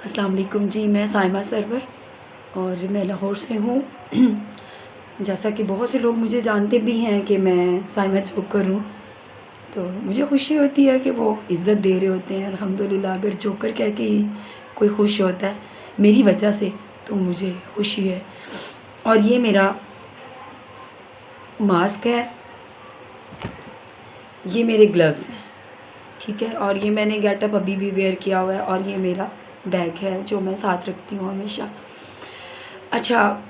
अस्सलाम वालेकुम जी। मैं साइमा सरवर और मैं लाहौर से हूँ। जैसा कि बहुत से लोग मुझे जानते भी हैं कि मैं साइमा जोकर हूँ, तो मुझे खुशी होती है कि वो इज़्ज़त दे रहे होते हैं। अल्हम्दुलिल्लाह, अगर जोकर कह के ही कोई खुश होता है मेरी वजह से, तो मुझे खुशी है। और ये मेरा मास्क है, ये मेरे ग्लव्स हैं, ठीक है। और ये मैंने गेटअप अभी भी वेयर किया हुआ है, और ये मेरा बैग है जो मैं साथ रखती हूँ हमेशा। अच्छा,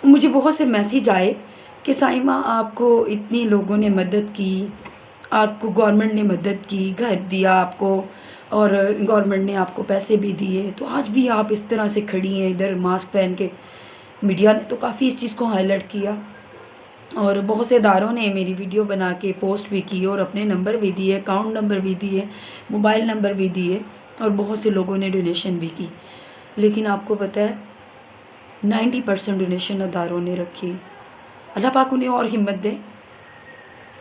मुझे बहुत से मैसेज आए कि साइमा, आपको इतने लोगों ने मदद की, आपको गवर्नमेंट ने मदद की, घर दिया आपको, और गवर्नमेंट ने आपको पैसे भी दिए, तो आज भी आप इस तरह से खड़ी हैं इधर मास्क पहन के। मीडिया ने तो काफ़ी इस चीज़ को हाईलाइट किया, और बहुत से इदारों ने मेरी वीडियो बना के पोस्ट भी की और अपने नंबर भी दिए, अकाउंट नंबर भी दिए, मोबाइल नंबर भी दिए, और बहुत से लोगों ने डोनेशन भी की। लेकिन आपको पता है 90% डोनेशन अदारों ने रखी। अल्लाह पाक उन्हें और हिम्मत दे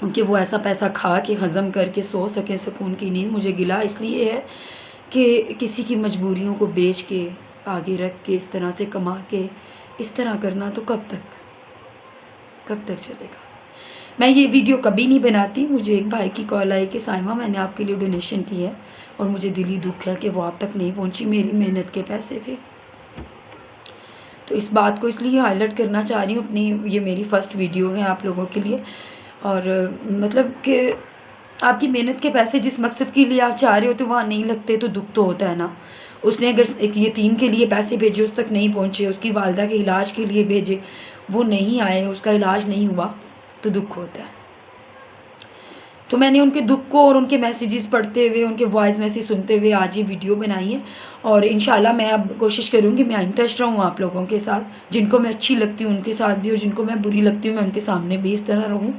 कि वो ऐसा पैसा खा के हज़म करके सो सकें सुकून की नींद। मुझे गिला इसलिए है कि किसी की मजबूरियों को बेच के, आगे रख के, इस तरह से कमा के इस तरह करना तो कब तक चलेगा। मैं ये वीडियो कभी नहीं बनाती। मुझे एक भाई की कॉल आई कि साइमा, मैंने आपके लिए डोनेशन की है और मुझे दिली दुख है कि वो आप तक नहीं पहुंची, मेरी मेहनत के पैसे थे। तो इस बात को इसलिए हाईलाइट करना चाह रही हूँ, अपनी ये मेरी फ़र्स्ट वीडियो है आप लोगों के लिए। और मतलब कि आपकी मेहनत के पैसे जिस मकसद के लिए आप चाह रहे होते वहाँ नहीं लगते तो दुख तो होता है ना। उसने अगर एक यतीम के लिए पैसे भेजे, उस तक नहीं पहुँचे, उसकी वालदा के इलाज के लिए भेजे, वो नहीं आए, उसका इलाज नहीं हुआ, तो दुख होता है। तो मैंने उनके दुख को और उनके मैसेजेस पढ़ते हुए, उनके वॉइस मैसेज सुनते हुए आज ये वीडियो बनाई है। और इंशाल्लाह मैं अब कोशिश करूँगी मैं इन टच रहूँ आप लोगों के साथ, जिनको मैं अच्छी लगती हूँ उनके साथ भी, और जिनको मैं बुरी लगती हूँ मैं उनके सामने भी इस तरह रहूँ।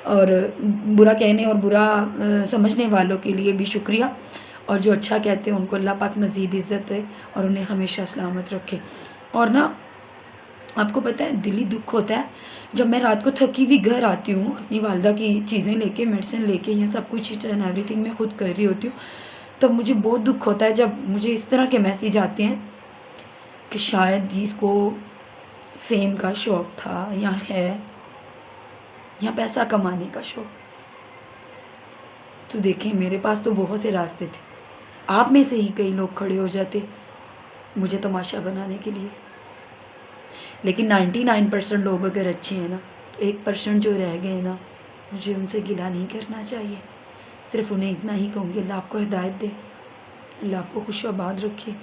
और बुरा कहने और बुरा समझने वालों के लिए भी शुक्रिया, और जो अच्छा कहते हैं उनको अल्लाह पाक मज़ीद इज़्ज़त दे और उन्हें हमेशा सलामत रखे। और ना, आपको पता है दिली दुख होता है जब मैं रात को थकी हुई घर आती हूँ, अपनी वालदा की चीज़ें लेके, मेडिसिन लेके, ये सब कुछ ईच एंड एवरीथिंग मैं खुद कर रही होती हूँ, तब मुझे बहुत दुख होता है जब मुझे इस तरह के मैसेज आते हैं कि शायद इसको फेम का शौक़ था, या है, या पैसा कमाने का शौक़। तो देखें, मेरे पास तो बहुत से रास्ते थे, आप में से ही कई लोग खड़े हो जाते मुझे तमाशा बनाने के लिए। लेकिन 99% लोग अगर अच्छे हैं ना, तो 1% जो रह गए ना, मुझे उनसे गिला नहीं करना चाहिए। सिर्फ़ उन्हें इतना ही कहूँगी, अल्लाह आपको हिदायत दे, अल्लाह आपको खुश आबाद रखे।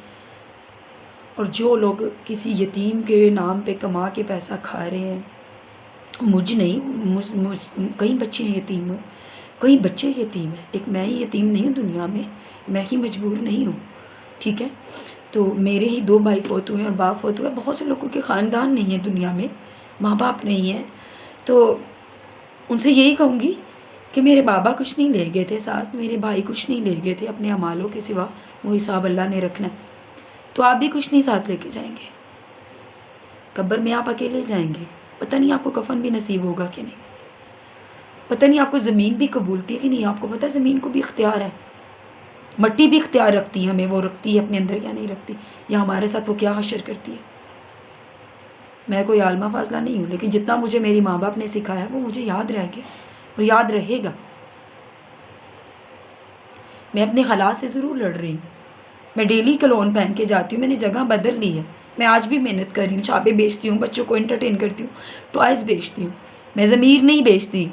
और जो लोग किसी यतीम के नाम पे कमा के पैसा खा रहे हैं, मुझ नहीं, मुझ कई बच्चे हैं यतीम हुए, कई बच्चे यतीम हैं। एक मैं ही यतीम नहीं हूँ दुनिया में, मैं ही मजबूर नहीं हूँ, ठीक है। तो मेरे ही 2 भाई फोत हुए और बाप फोत हुए। बहुत से लोगों के ख़ानदान नहीं है दुनिया में, माँ बाप नहीं है। तो उनसे यही कहूँगी कि मेरे बाबा कुछ नहीं ले गए थे साथ, मेरे भाई कुछ नहीं ले गए थे अपने अमालों के सिवा, वो हिसाब अल्लाह ने रखना है। तो आप भी कुछ नहीं साथ लेके जाएंगे, कब्र में आप अकेले जाएंगे। पता नहीं आपको कफन भी नसीब होगा कि नहीं, पता नहीं आपको ज़मीन भी कबूलती है कि नहीं। आपको पता है ज़मीन को भी इख्तियार है, मट्टी भी इख्तियार रखती है हमें, वो रखती है अपने अंदर या नहीं रखती, या हमारे साथ वो क्या हशर करती है। मैं कोई आलमा फाजला नहीं हूँ, लेकिन जितना मुझे मेरी माँ बाप ने सिखाया वो मुझे याद रह गया और याद रहेगा। मैं अपने हालात से ज़रूर लड़ रही हूँ, मैं डेली कलोन पहन के जाती हूँ, मैंने जगह बदल ली है। मैं आज भी मेहनत कर रही हूँ, छापे बेचती हूँ, बच्चों को एंटरटेन करती हूँ, टॉयज़ बेचती हूँ। मैं ज़मीर नहीं बेचती,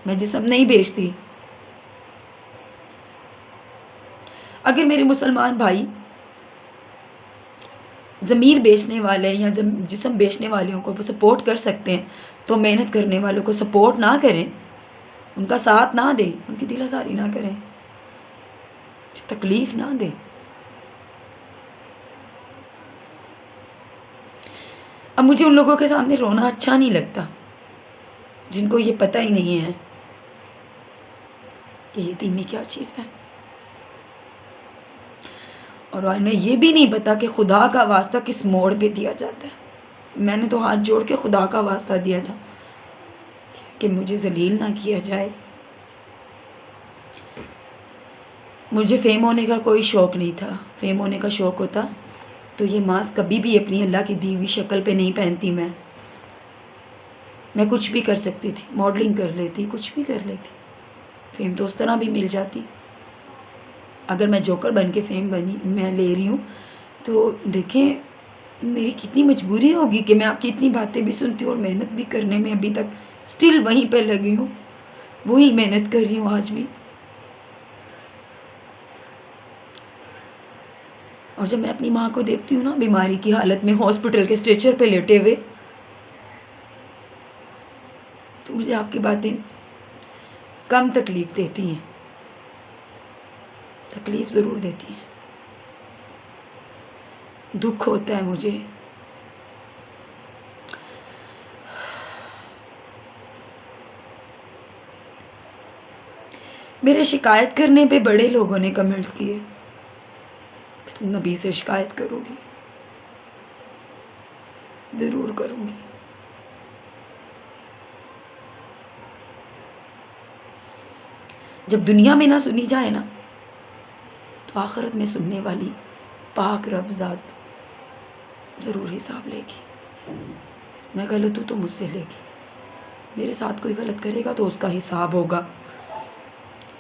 मैं जिस्म नहीं बेचती। अगर मेरे मुसलमान भाई ज़मीर बेचने वाले या जिस्म बेचने वालों को सपोर्ट कर सकते हैं, तो मेहनत करने वालों को सपोर्ट ना करें, उनका साथ ना दें, उनकी दिलासारी ना करें, तकलीफ़ ना दें। अब मुझे उन लोगों के सामने रोना अच्छा नहीं लगता जिनको ये पता ही नहीं है कि यतीमी क्या चीज़ है, और उन्हें ये भी नहीं पता कि खुदा का वास्ता किस मोड़ पे दिया जाता है। मैंने तो हाथ जोड़ के खुदा का वास्ता दिया था कि मुझे ज़लील ना किया जाए, मुझे फेम होने का कोई शौक़ नहीं था। फेम होने का शौक़ होता तो ये मास्क कभी भी अपनी अल्लाह की दी हुई शक्ल पे नहीं पहनती मैं कुछ भी कर सकती थी, मॉडलिंग कर लेती, कुछ भी कर लेती। फेम तो उस तरह भी मिल जाती। अगर मैं जोकर बन के फेम बनी मैं ले रही हूँ तो देखें मेरी कितनी मजबूरी होगी कि मैं आपकी इतनी बातें भी सुनती हूँ और मेहनत भी करने में अभी तक स्टिल वहीं पे लगी हूँ, वही मेहनत कर रही हूँ आज भी। और जब मैं अपनी माँ को देखती हूँ ना बीमारी की हालत में हॉस्पिटल के स्ट्रेचर पे लेटे हुए, तो मुझे आपकी बातें कम तकलीफ़ देती हैं, तकलीफ़ ज़रूर देती हैं, दुख होता है मुझे। मेरे शिकायत करने पे बड़े लोगों ने कमेंट्स किए कि तुम नबी से शिकायत करोगी। ज़रूर करूँगी। जब दुनिया में ना सुनी जाए ना तो आखिरत में सुनने वाली पाक रब ज़ात ज़रूर हिसाब लेगी। मैं गलत हूँ तो मुझसे लेगी, मेरे साथ कोई गलत करेगा तो उसका हिसाब होगा।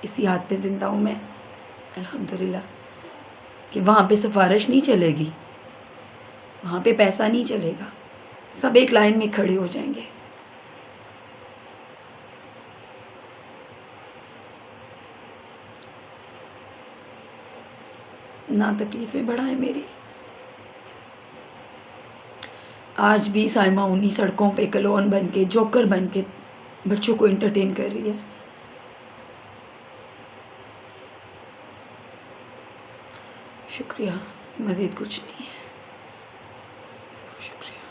इसी याद पे ज़िंदा हूँ मैं अल्हम्दुलिल्लाह कि वहाँ पे सिफारिश नहीं चलेगी, वहाँ पे पैसा नहीं चलेगा, सब एक लाइन में खड़े हो जाएंगे। ना तकलीफ़ें बढ़ाएं मेरी। आज भी साइमा उन्हीं सड़कों पे क्लोन बन के जोकर बन के बच्चों को एंटरटेन कर रही है। शुक्रिया, मज़ीद कुछ नहीं है। शुक्रिया।